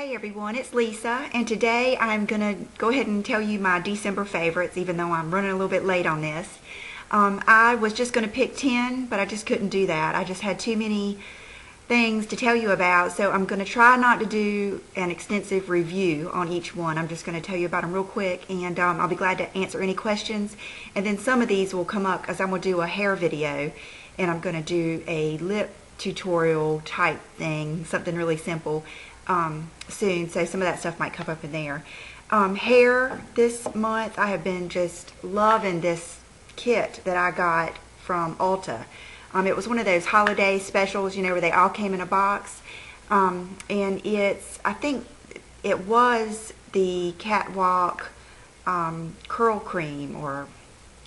Hey everyone, it's Lisa, and today I'm going to go ahead and tell you my December favorites, even though I'm running a little bit late on this. I was just going to pick 10, but I just couldn't do that. I just had too many things to tell you about, so I'm going to try not to do an extensive review on each one. I'm just going to tell you about them real quick, and I'll be glad to answer any questions. And then some of these will come up because I'm going to do a hair video, and I'm going to do a lip tutorial type thing, something really simple. Soon, so some of that stuff might come up in there. Hair this month, I have been just loving this kit that I got from Ulta. It was one of those holiday specials, you know, where they all came in a box, and I think it was the Catwalk curl cream or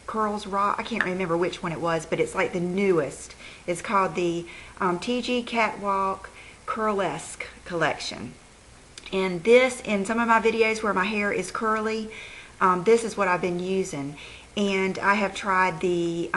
Curls Rock, I can't remember which one it was, but it's like the newest. It's called the TG Catwalk Curlesque collection, and this, in some of my videos where my hair is curly, this is what I've been using. And I have tried the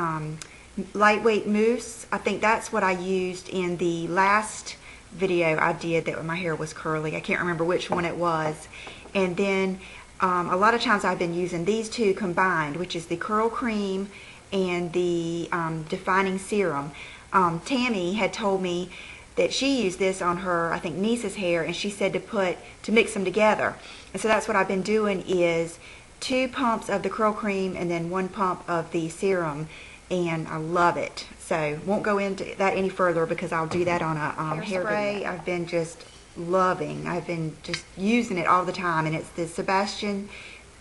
lightweight mousse. I think that's what I used in the last video I did that when my hair was curly. I can't remember which one it was. And then a lot of times I've been using these two combined, which is the curl cream and the defining serum. Tammy had told me that she used this on her, I think, niece's hair, and she said to mix them together. And so that's what I've been doing, is 2 pumps of the curl cream and then 1 pump of the serum, and I love it. So won't go into that any further because I'll do that on a hair spray. I've been just loving. I've been just using it all the time, and it's the Sebastian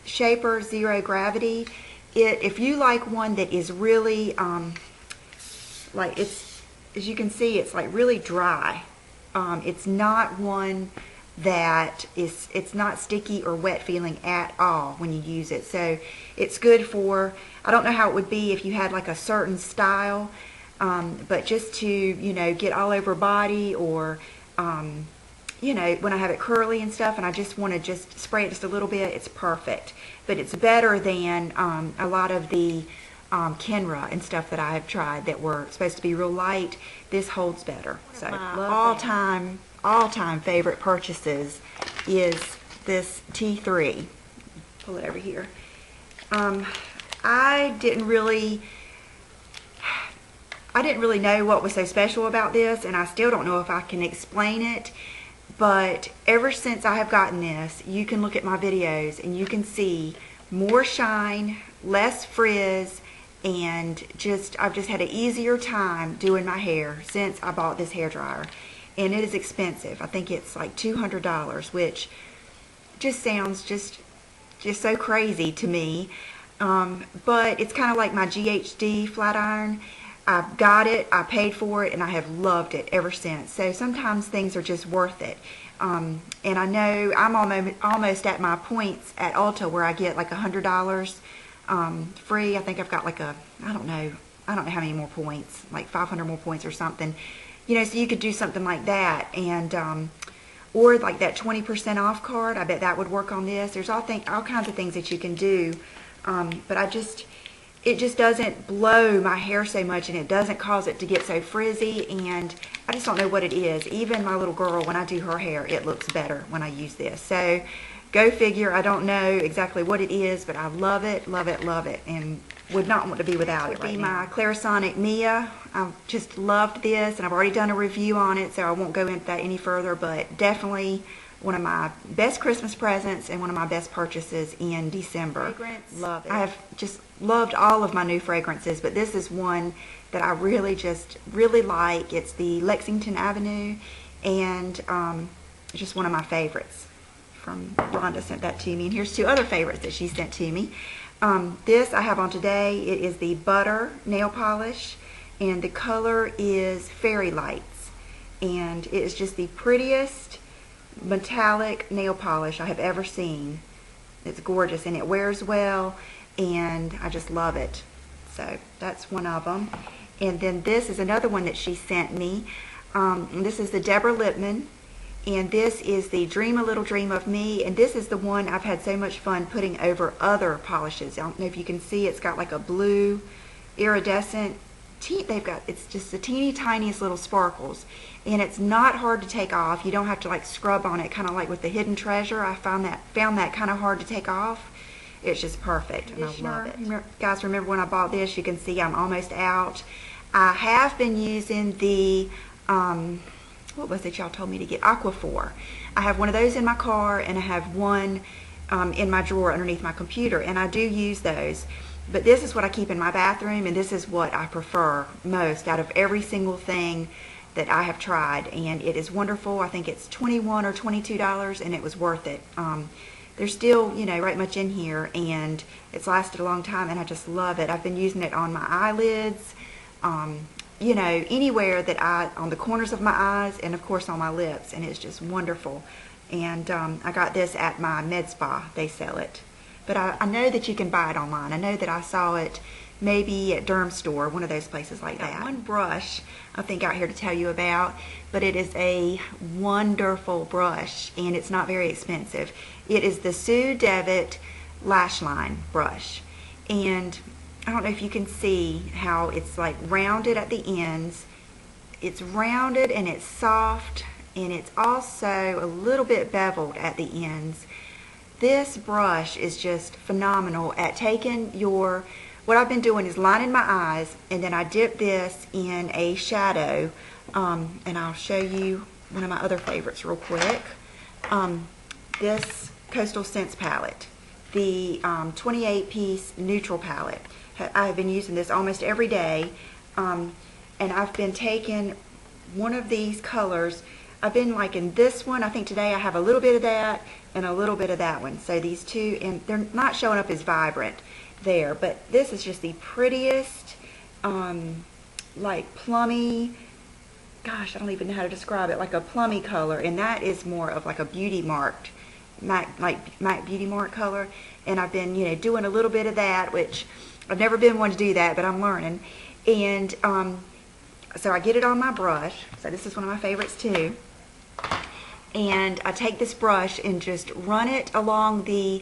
Shaper Zero Gravity. If you like one that is really like, it's, as you can see, it's like really dry. It's not one that it's not sticky or wet feeling at all when you use it. So it's good for, I don't know how it would be if you had like a certain style, but just to, you know, get all over body, or you know, when I have it curly and stuff and I just want to just spray it just a little bit, it's perfect. But it's better than a lot of the Kenra and stuff that I have tried that were supposed to be real light. This holds better. So all-time favorite purchases is this T3. Pull it over here. I didn't really know what was so special about this, and I still don't know if I can explain it. But ever since I have gotten this, you can look at my videos and you can see more shine, less frizz, and I've just had an easier time doing my hair since I bought this hair dryer. And it is expensive. I think it's like $200, which just sounds just so crazy to me. But it's kind of like my GHD flat iron. I've got it, I paid for it, and I have loved it ever since. So sometimes things are just worth it. And I know I'm almost at my points at Ulta where I get like $100 free. I think I've got like I don't know how many more points, like 500 more points or something. You know, so you could do something like that, and or like that 20% off card. I bet that would work on this. There's all kinds of things that you can do, but it just doesn't blow my hair so much, and it doesn't cause it to get so frizzy, and I just don't know what it is. Even my little girl, when I do her hair, it looks better when I use this. So go figure. I don't know exactly what it is, but I love it, love it, love it, and would not want to be without it right now. My Clarisonic Mia. I've just loved this, and I've already done a review on it, so I won't go into that any further, but definitely one of my best Christmas presents and one of my best purchases in December. Fragrance, love it. I have just loved all of my new fragrances, but this is one that I really like. It's the Lexington Avenue, and just one of my favorites. From Rhonda sent that to me, and here's 2 other favorites that she sent to me. This I have on today. It is the Butter nail polish, and the color is Fairy Lights, and it is just the prettiest metallic nail polish I have ever seen. It's gorgeous, and it wears well, and I just love it. So that's one of them. And then this is another one that she sent me. This is the Deborah Lippmann, and this is the Dream a Little Dream of Me, and this is the one I've had so much fun putting over other polishes. I don't know if you can see, it's got like a blue iridescent it's just the teeny tiniest little sparkles, and it's not hard to take off. You don't have to like scrub on it, kind of like with the Hidden Treasure. I found that kind of hard to take off. It's just perfect, and I love it. Guys, remember when I bought this? You can see I'm almost out. I have been using the what was it y'all told me to get? Aquaphor. I have one of those in my car, and I have one in my drawer underneath my computer, and I do use those. But this is what I keep in my bathroom, and this is what I prefer most out of every single thing that I have tried, and it is wonderful. I think it's $21 or $22, and it was worth it. There's still, you know, right much in here, and it's lasted a long time, and I just love it. I've been using it on my eyelids, you know, anywhere that on the corners of my eyes, and of course on my lips, and it's just wonderful. And I got this at my med spa. They sell it. But I know that you can buy it online. I know that I saw it maybe at Derm Store, one of those places like that. One brush I think out here to tell you about, but it is a wonderful brush, and it's not very expensive. It is the Devitt Lash Line brush, and I don't know if you can see how it's like rounded at the ends. It's rounded and it's soft, and it's also a little bit beveled at the ends. This brush is just phenomenal at taking what I've been doing is lining my eyes, and then I dip this in a shadow, and I'll show you one of my other favorites real quick. This Coastal Scents palette, the 28-piece neutral palette. I have been using this almost every day, and I've been taking one of these colors. I've been liking this one. I think today I have a little bit of that and a little bit of that one. So these two, and they're not showing up as vibrant there, but this is just the prettiest, like plummy, gosh, I don't even know how to describe it, like a plummy color, and that is more of like a beauty marked, matte beauty mark color. And I've been, you know, doing a little bit of that, which I've never been one to do that, but I'm learning. And so I get it on my brush. So this is one of my favorites too. And I take this brush and just run it along the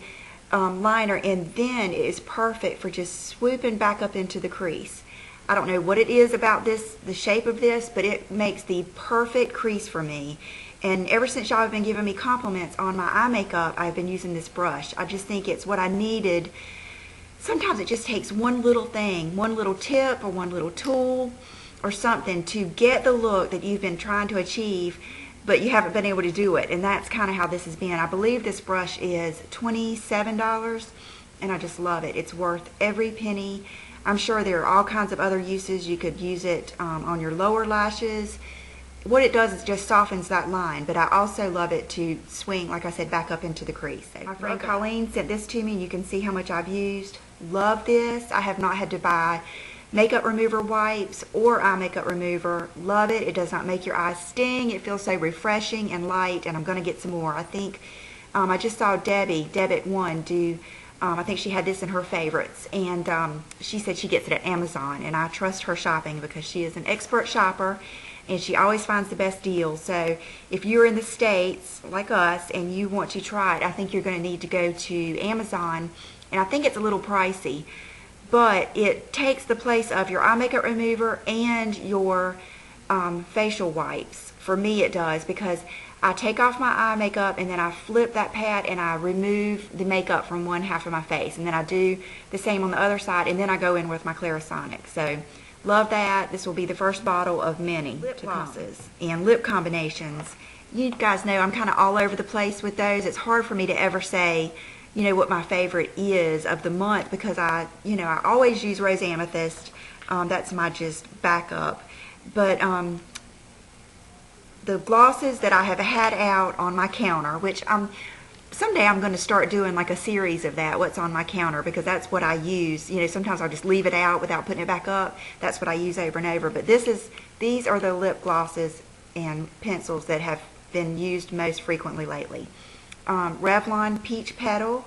liner, and then it is perfect for just swooping back up into the crease. I don't know what it is about this, the shape of this, but it makes the perfect crease for me. And ever since y'all have been giving me compliments on my eye makeup, I've been using this brush. I just think it's what I needed. Sometimes it just takes one little thing, one little tip or one little tool or something to get the look that you've been trying to achieve, but you haven't been able to do it. And that's kind of how this has been. I believe this brush is $27, and I just love it. It's worth every penny. I'm sure there are all kinds of other uses. You could use it on your lower lashes. What it does is just softens that line, but I also love it to swing, like I said, back up into the crease. My friend Colleen sent this to me, and you can see how much I've used. Love this. I have not had to buy makeup remover wipes or eye makeup remover. Love it. It does not make your eyes sting. It feels so refreshing and light, and I'm going to get some more. I think I just saw Devitt one do, I think she had this in her favorites, and she said she gets it at Amazon, and I trust her shopping because she is an expert shopper, and she always finds the best deals. So if you're in the States like us and you want to try it, I think you're going to need to go to Amazon, and I think it's a little pricey, but it takes the place of your eye makeup remover and your facial wipes. For me it does, because I take off my eye makeup and then I flip that pad and I remove the makeup from one half of my face, and then I do the same on the other side, and then I go in with my Clarisonic. So love that. This will be the first bottle of many lip glosses and lip combinations. You guys know I'm kind of all over the place with those. It's hard for me to ever say, you know, what my favorite is of the month, because I always use Rose Amethyst. That's my just backup. But the glosses that I have had out on my counter, which someday I'm going to start doing like a series of that, what's on my counter, because that's what I use. You know, sometimes I'll just leave it out without putting it back up. That's what I use over and over. But these are the lip glosses and pencils that have been used most frequently lately. Revlon Peach Petal,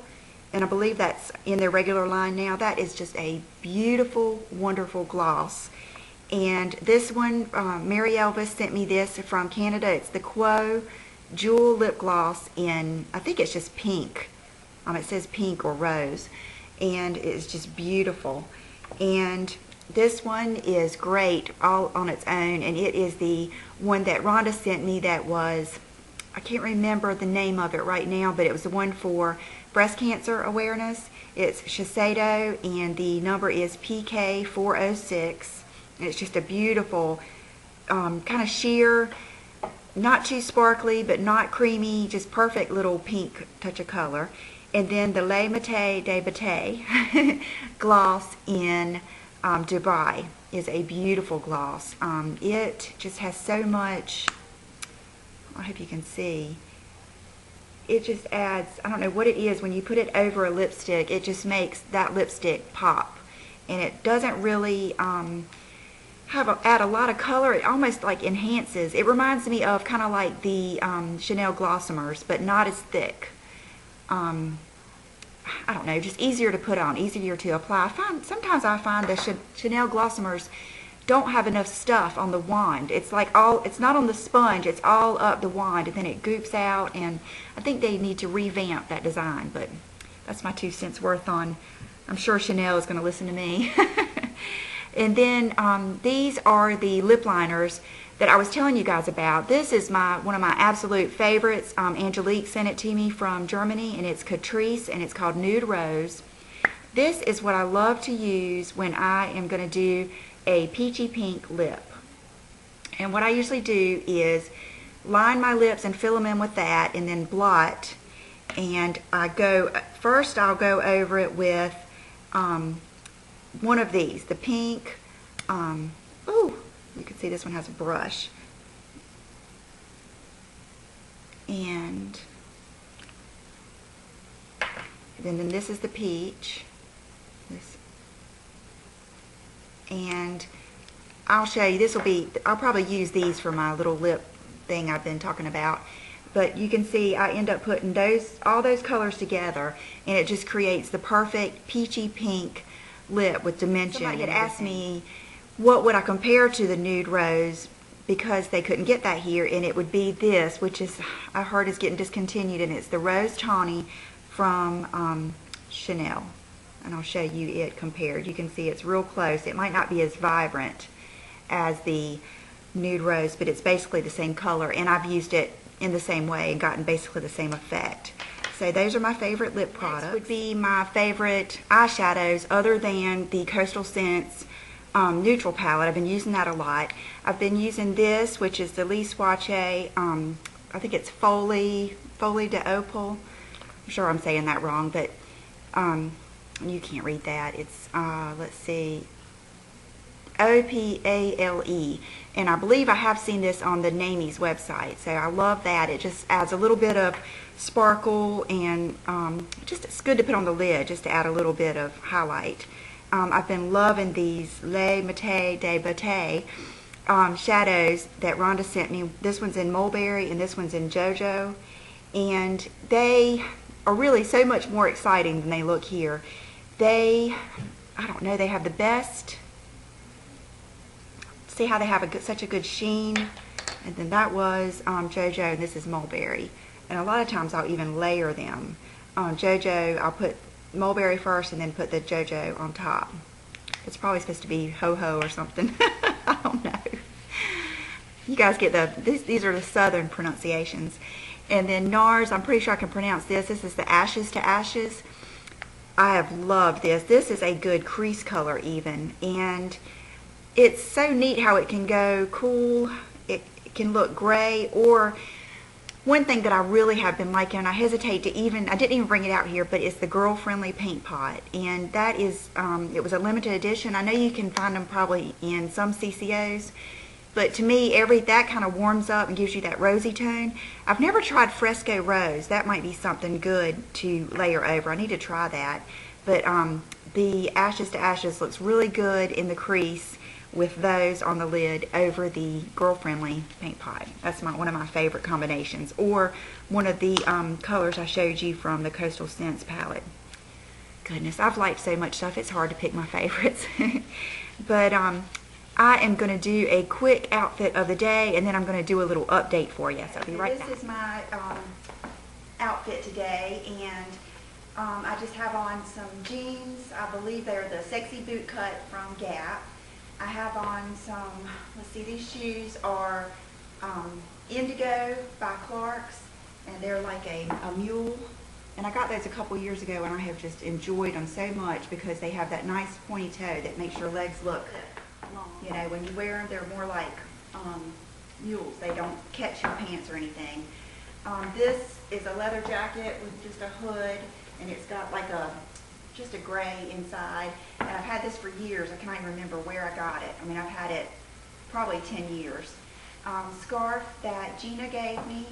and I believe that's in their regular line now. That is just a beautiful, wonderful gloss. And this one, Mary Elvis sent me this from Canada. It's the Peau Jewel Lip Gloss in, I think it's just pink. It says pink or rose, and it's just beautiful. And This one is great all on its own, and it is the one that Rhonda sent me that was, I can't remember the name of it right now, but it was the one for breast cancer awareness. It's Shiseido, and the number is PK406. And it's just a beautiful kind of sheer, not too sparkly, but not creamy, just perfect little pink touch of color. And then the Le Maté de Bate gloss in Dubai is a beautiful gloss. It just has so much, I hope you can see, it just adds, I don't know what it is, when you put it over a lipstick, it just makes that lipstick pop. And it doesn't really add a lot of color. It almost like enhances. It reminds me of kind of like the Chanel Glossomers, but not as thick. I don't know, just easier to put on, easier to apply. Sometimes I find the Chanel Glossomers don't have enough stuff on the wand. It's like it's not on the sponge, it's all up the wand, and then it goops out, and I think they need to revamp that design, but that's my 2 cents worth on, I'm sure Chanel is going to listen to me. And then these are the lip liners that I was telling you guys about. This is one of my absolute favorites. Angelique sent it to me from Germany, and it's Catrice, and it's called Nude Rose. This is what I love to use when I am going to do a peachy pink lip. And what I usually do is line my lips and fill them in with that, and then blot. And first I'll go over it with one of these, the pink. You can see this one has a brush. And then this is the peach. And I'll show you, I'll probably use these for my little lip thing I've been talking about. But you can see I end up putting all those colors together, and it just creates the perfect peachy pink lip with dimension. Somebody had asked me what would I compare to the Nude Rose, because they couldn't get that here, and it would be this, which is, I heard, is getting discontinued, and it's the Rose Tawny from Chanel. And I'll show you it compared. You can see it's real close. It might not be as vibrant as the Nude Rose, but it's basically the same color, and I've used it in the same way and gotten basically the same effect. So those are my favorite lip products. Next would be my favorite eyeshadows, other than the Coastal Scents neutral palette. I've been using that a lot. I've been using this, which is the Lise Watier, I think it's Folie de Opal. I'm sure I'm saying that wrong, but you can't read that. It's, let's see, Opale. And I believe I have seen this on the Namie's website. So I love that. It just adds a little bit of sparkle, and just it's good to put on the lid just to add a little bit of highlight. I've been loving these Le Maté de Bate shadows that Rhonda sent me. This one's in Mulberry, and this one's in Jojo. And they are really so much more exciting than they look here. I don't know, they have the best, see how they have such a good sheen. And then that was Jojo, and this is Mulberry. And a lot of times I'll even layer them. On Jojo, I'll put Mulberry first and then put the Jojo on top. It's probably supposed to be Ho-Ho or something. I don't know. You guys get these are the southern pronunciations. And then NARS, I'm pretty sure I can pronounce this. This is the Ashes to Ashes. I have loved this. This is a good crease color even. And it's so neat how it can go cool. It can look gray, or one thing that I really have been liking, and I hesitate to I didn't even bring it out here, but it's the Girl Friendly Paint Pot. And that is, it was a limited edition. I know you can find them probably in some CCOs, but to me, that kind of warms up and gives you that rosy tone. I've never tried Fresco Rose. That might be something good to layer over. I need to try that. But the Ashes to Ashes looks really good in the crease with those on the lid over the Girl Friendly Paint Pot. That's one of my favorite combinations. Or one of the colors I showed you from the Coastal Scents palette. Goodness, I've liked so much stuff, it's hard to pick my favorites. But I am going to do a quick outfit of the day, and then I'm going to do a little update for you. So I'll be right back. This is my outfit today, and I just have on some jeans. I believe they're the Sexy Boot Cut from Gap. I have on some, let's see, these shoes are Indigo by Clark's, and they're like a mule. And I got those a couple years ago, and I have just enjoyed them so much because they have that nice pointy toe that makes your legs look, you know, when you wear them, they're more like mules. They don't catch your pants or anything. This is a leather jacket with just a hood, and it's got like just a gray inside. And I've had this for years. I can't even remember where I got it. I mean, I've had it probably 10 years. Scarf that Gina gave me,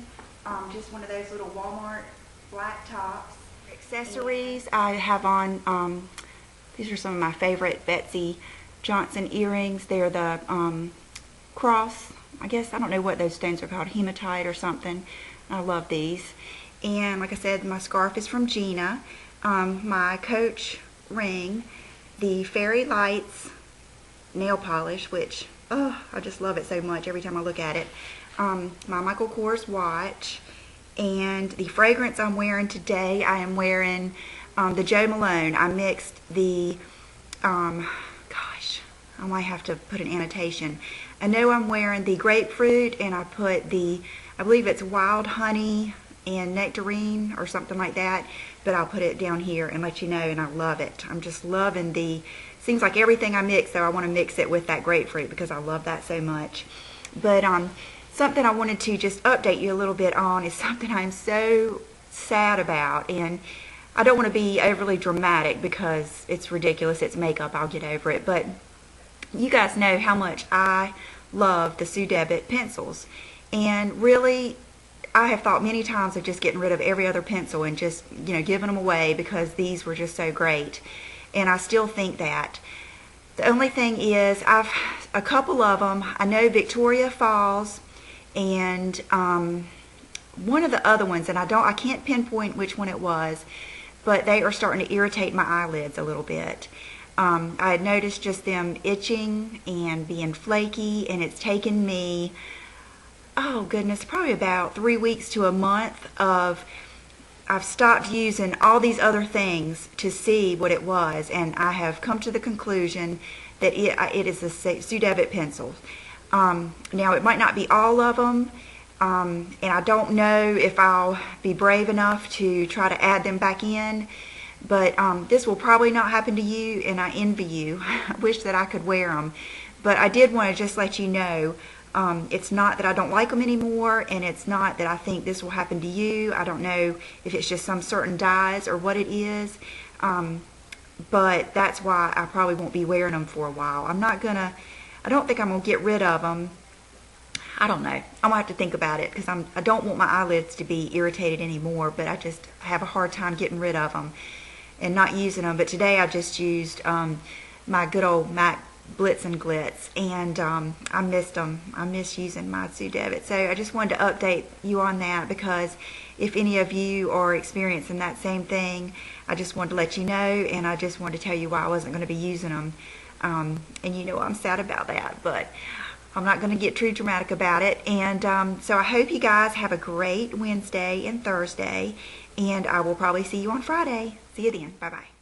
just one of those little Walmart black tops. Accessories, I have on, these are some of my favorite Betsy Johnson earrings. They're the cross, I guess, I don't know what those stones are called, hematite or something. I love these. And like I said, my scarf is from Gina. My Coach ring, the Fairy Lights nail polish, which, oh, I just love it so much every time I look at it. My Michael Kors watch. And the fragrance I'm wearing today, I am wearing the Jo Malone. I mixed the, gosh, I might have to put an annotation. I know I'm wearing the grapefruit, and I put the, I believe it's wild honey and nectarine or something like that, but I'll put it down here and let you know, and I love it. I'm just loving the, seems like everything I mix, though I want to mix it with that grapefruit because I love that so much. But something I wanted to just update you a little bit on is something I'm so sad about, and I don't want to be overly dramatic because it's ridiculous, it's makeup, I'll get over it, but you guys know how much I love the Sue Devitt pencils, and really I have thought many times of just getting rid of every other pencil and just, you know, giving them away because these were just so great, and I still think that. The only thing is, I've a couple of them, I know Victoria Falls and one of the other ones, and I can't pinpoint which one it was, but they are starting to irritate my eyelids a little bit. I had noticed just them itching and being flaky, and it's taken me, oh goodness, probably about 3 weeks to a month of, I've stopped using all these other things to see what it was, and I have come to the conclusion that it is a Sue Devitt pencil. Now it might not be all of them, and I don't know if I'll be brave enough to try to add them back in, but this will probably not happen to you, and I envy you. I wish that I could wear them, but I did want to just let you know, it's not that I don't like them anymore, and it's not that I think this will happen to you. I don't know if it's just some certain dyes or what it is, but that's why I probably won't be wearing them for a while. I don't think I'm going to get rid of them. I don't know. I'm going to have to think about it because I don't want my eyelids to be irritated anymore, but I just have a hard time getting rid of them and not using them. But today I just used my good old MAC Blitz and Glitz, and I missed them. I miss using my Sue Devitt. So I just wanted to update you on that because if any of you are experiencing that same thing, I just wanted to let you know, and I just wanted to tell you why I wasn't going to be using them. And you know I'm sad about that, but I'm not going to get too dramatic about it. And so I hope you guys have a great Wednesday and Thursday, and I will probably see you on Friday. See you then. Bye-bye.